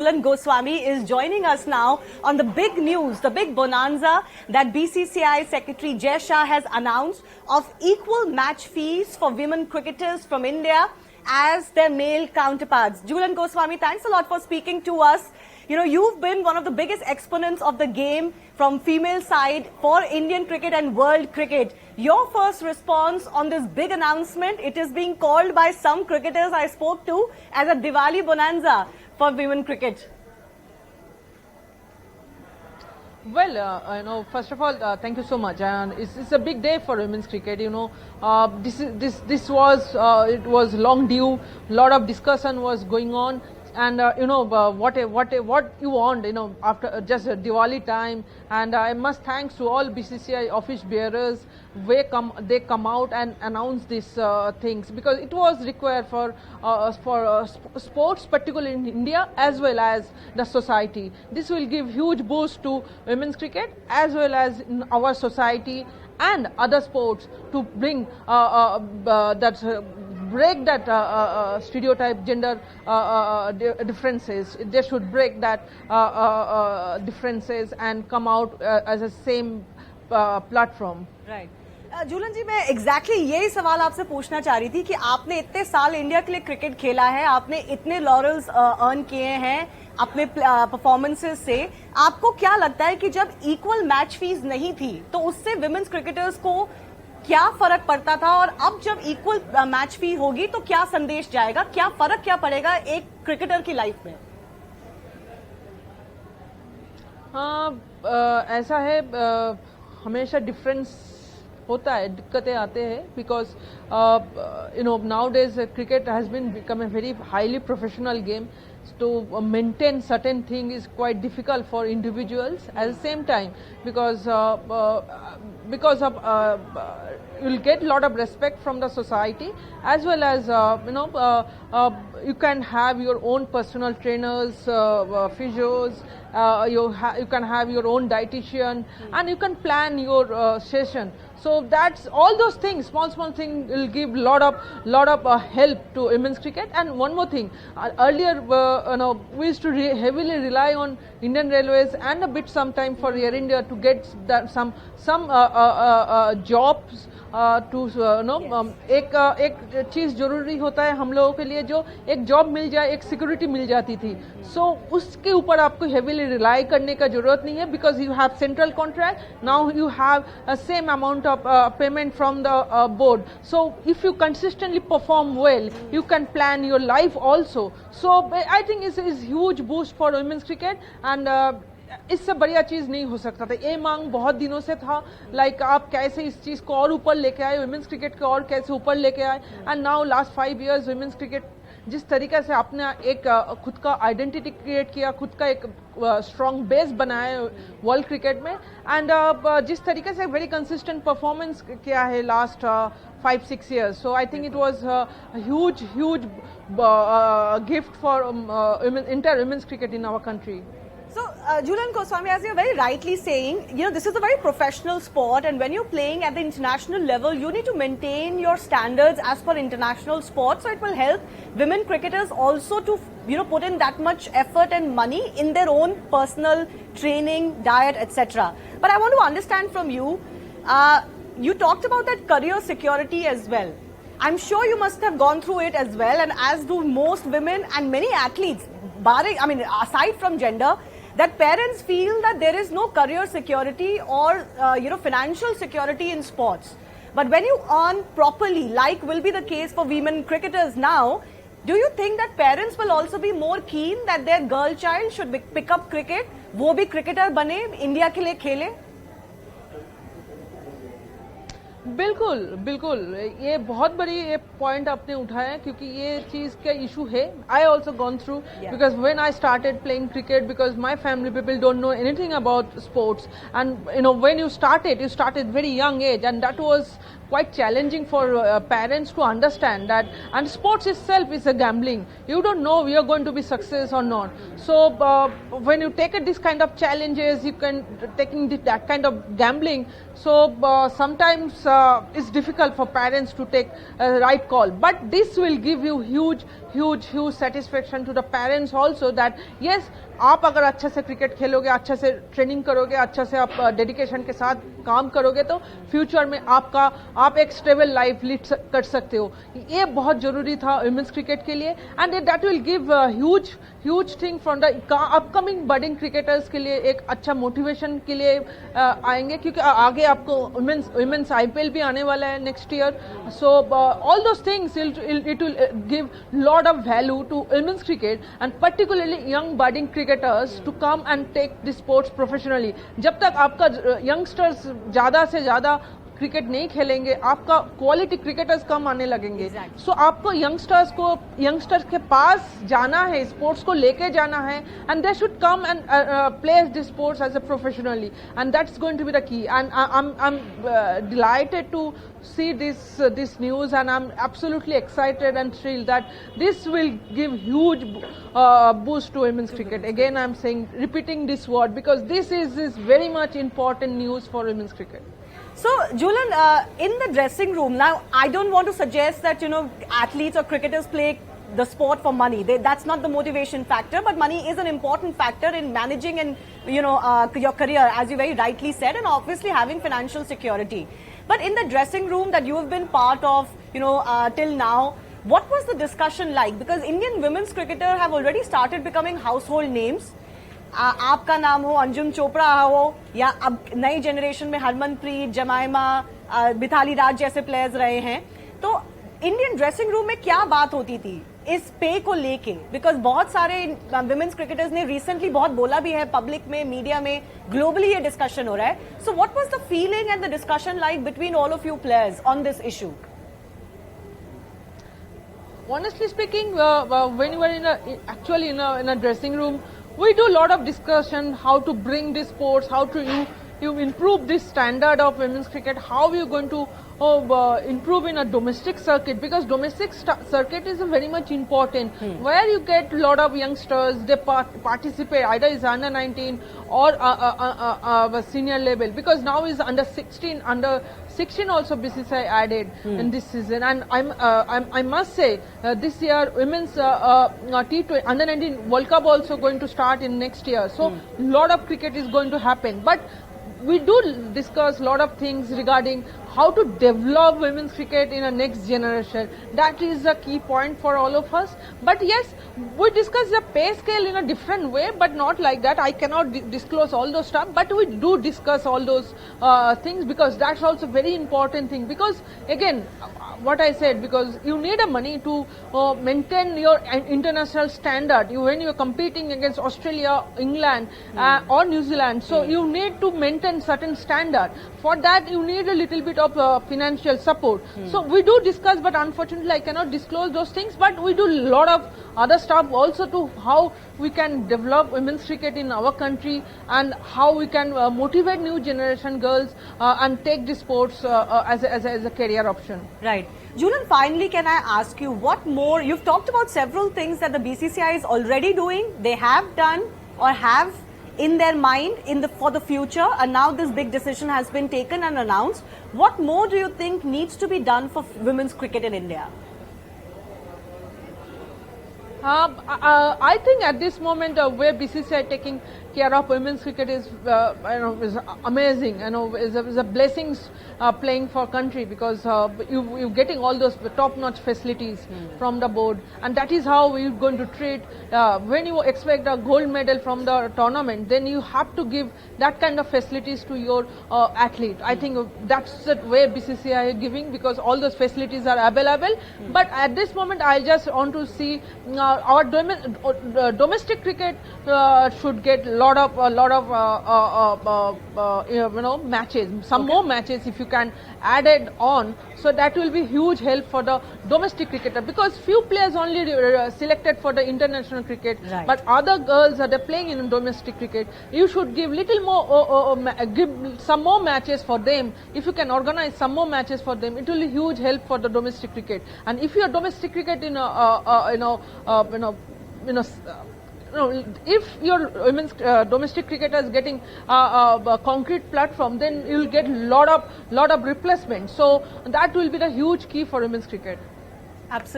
Jhulan Goswami is joining us now on the big news, the big bonanza that BCCI Secretary Jai Shah has announced of equal match fees for women cricketers from India as their male counterparts. Jhulan Goswami, thanks a lot for speaking to us. You know, you've been one of the biggest exponents of the game from female side for Indian cricket and world cricket. Your first response on this big announcement, it is being called by some cricketers I spoke to as a Diwali bonanza for women cricket. Well, first of all, thank you so much, and it's a big day for women's cricket. This was it was long due. A lot of discussion was going on, and what you want, after just Diwali time, and I must thanks to all BCCI office bearers. They come out and announce these things because it was required for sports, particularly in India as well as the society. This will give huge boost to women's cricket as well as in our society and other sports to bring break that stereotype gender differences. They should break that differences and come out as a same platform. Right. झूलन जी, मैं exactly यही सवाल आपसे पूछना चाह रही थी कि आपने इतने साल इंडिया के लिए क्रिकेट खेला है, आपने इतने लॉरल्स अर्न किए हैं अपने परफॉर्मेंसेस से, आपको क्या लगता है कि जब इक्वल मैच फीस नहीं थी तो उससे विमेंस क्रिकेटर्स को क्या फर्क पड़ता था, और अब जब इक्वल मैच फी होगी तो क्या संदेश जाएगा, क्या फर्क क्या पड़ेगा एक क्रिकेटर की लाइफ में? हाँ, ऐसा है, हमेशा डिफरेंस होता है, दिक्कतें आते हैं because nowadays cricket has become a very highly professional game. To maintain certain thing is quite difficult for individuals. At the same time, because of you'll get a lot of respect from the society, as well as you can have your own personal trainers, physios. You can have your own dietitian, and you can plan your session. So that's all those things, small things will give lot of help to women's cricket. And one more thing, earlier we used to heavily rely on Indian Railways and a bit sometime for Air India to get that some jobs to एक चीज जरूरी होता है हम लोगों के लिए, जो एक जॉब मिल जाए, एक सिक्योरिटी मिल जाती थी. सो उसके ऊपर आपको हेवीली रिलाई करने का जरूरत नहीं है because you have central contract. Now you have same amount of payment from the board. So if you consistently perform well, you can plan your life also. So I think it's huge boost for women's cricket, and इससे बढ़िया चीज नहीं हो सकता था. ये मांग बहुत दिनों से था, लाइक आप कैसे इस चीज को और ऊपर लेके आए, वुमेन्स क्रिकेट को और कैसे ऊपर लेके आए. And now last 5 years women's cricket जिस तरीके से आपने एक खुद का आइडेंटिटी क्रिएट किया, खुद का एक स्ट्रॉन्ग बेस बनाया वर्ल्ड क्रिकेट में, एंड जिस तरीके से वेरी कंसिस्टेंट परफॉर्मेंस किया है last 5-6 years. So I think it was a huge gift for entire women's cricket in our country. So, Jhulan Goswami, as you're very rightly saying, this is a very professional sport, and when you're playing at the international level, you need to maintain your standards as per international sport. So, it will help women cricketers also to, put in that much effort and money in their own personal training, diet, etc. But I want to understand from you, you talked about that career security as well. I'm sure you must have gone through it as well, and as do most women and many athletes, aside from gender, that parents feel that there is no career security or financial security in sports. But when you earn properly, like will be the case for women cricketers now, do you think that parents will also be more keen that their girl child should pick up cricket, वो भी cricketer बने, India के लिए खेले? बिल्कुल ये बहुत बड़ी ये पॉइंट आपने उठाया, क्योंकि ये चीज का इशू है. I also gone through because when I started playing cricket, because my family people don't know anything about sports, and when you started very young age, and that was quite challenging for parents to understand that, and sports itself is a gambling. You don't know you're going to be success or not. So when you take this kind of challenges, you can taking that kind of gambling. So sometimes it's difficult for parents to take a right call. But this will give you huge satisfaction to the parents also, that yes, आप अगर अच्छे से cricket खेलोगे, अच्छे से training करोगे, अच्छे से आप डेडिकेशन के साथ काम करोगे, तो फ्यूचर में आप एक स्टेबल लाइफ लीड कर सकते हो. ये बहुत जरूरी था वुमेन्स क्रिकेट के लिए, and that will give huge thing from the upcoming budding cricketers के लिए. एक अच्छा मोटिवेशन के लिए आएंगे, क्योंकि आगे आपको वुमेन्स IPL भी आने वाला है next year. So all those things it will give lot of value to women's cricket, and particularly young budding cricketers to come and take the sports professionally. जब तक आपका youngsters ज्यादा से ज्यादा क्रिकेट नहीं खेलेंगे, आपका क्वालिटी क्रिकेटर्स कम आने लगेंगे. सो आपको यंगस्टर्स के पास जाना है, स्पोर्ट्स को लेके जाना है, and they should come and play this sports as a professionally, and that's going to be the key. And I am delighted to see this news, and I'm absolutely excited and thrilled that this will give huge boost to women's cricket. Again, I'm repeating this word, because this is very much important news for women's cricket. So, Jhulan, in the dressing room, now I don't want to suggest that, athletes or cricketers play the sport for money. That's not the motivation factor, but money is an important factor in managing and, your career, as you very rightly said, and obviously having financial security. But in the dressing room that you have been part of, till now, what was the discussion like? Because Indian women's cricketers have already started becoming household names. आपका नाम हो, अंजुम चोपड़ा हो, या अब नई generation में हरमनप्रीत, जमाइमा, मिथाली राज जैसे players रहे हैं. तो इंडियन ड्रेसिंग रूम में क्या बात होती थी इस पे को लेके? बिकॉज बहुत सारे विमेन्स क्रिकेटर्स ने रिसेंटली बहुत बोला भी है, पब्लिक में, मीडिया में, ग्लोबली ये डिस्कशन हो रहा है. So what was the feeling and the discussion like between all of you players on this issue? Honestly speaking, when you are actually in a dressing room, we do a lot of discussion how to bring this sports, how to you improve this standard of women's cricket, how you going to improve in a domestic circuit, because domestic circuit is very much important, where you get a lot of youngsters, they participate either is under 19 or senior level, because now is under 16 also BCCI added in this season. And I must say this year women's T20 under 19 World Cup also going to start in next year, so lot of cricket is going to happen. But we do discuss a lot of things regarding how to develop women's cricket in the next generation. That is a key point for all of us. But yes, we discuss the pay scale in a different way, but not like that. I cannot disclose all those stuff, but we do discuss all those things, because that's also very important thing. Because again, what I said, because you need a money to maintain your international standard. When you're competing against Australia, England or New Zealand, so you need to maintain certain standard. For that you need a little bit of financial support. So we do discuss, but unfortunately I cannot disclose those things. But we do a lot of other stuff also to how we can develop women's cricket in our country, and how we can motivate new generation girls and take the sports as a career option. Right. Jhulan, finally, can I ask you, what more? You've talked about several things that the BCCI is already doing, they have done or have in their mind for the future, and now this big decision has been taken and announced. What more do you think needs to be done for women's cricket in India? I think at this moment where BCCI taking care of women's cricket is is amazing. Is a blessings playing for country, because you're getting all those top-notch facilities from the board, and that is how we're going to treat. When you expect a gold medal from the tournament, then you have to give that kind of facilities to your athlete. I think that's the way BCCI is giving, because all those facilities are available. But at this moment, I just want to see our domestic cricket should get a lot of matches, some more matches if you can add it on, so that will be huge help for the domestic cricketer, because few players only selected for the international cricket, Right. but other girls are playing in domestic cricket. You should give little more, give some more matches for them. If you can organize some more matches for them, it will be huge help for the domestic cricket. And if your domestic cricket if your women's domestic cricketer is getting a concrete platform, then you will get lot of replacement. So that will be the huge key for women's cricket. Absolutely.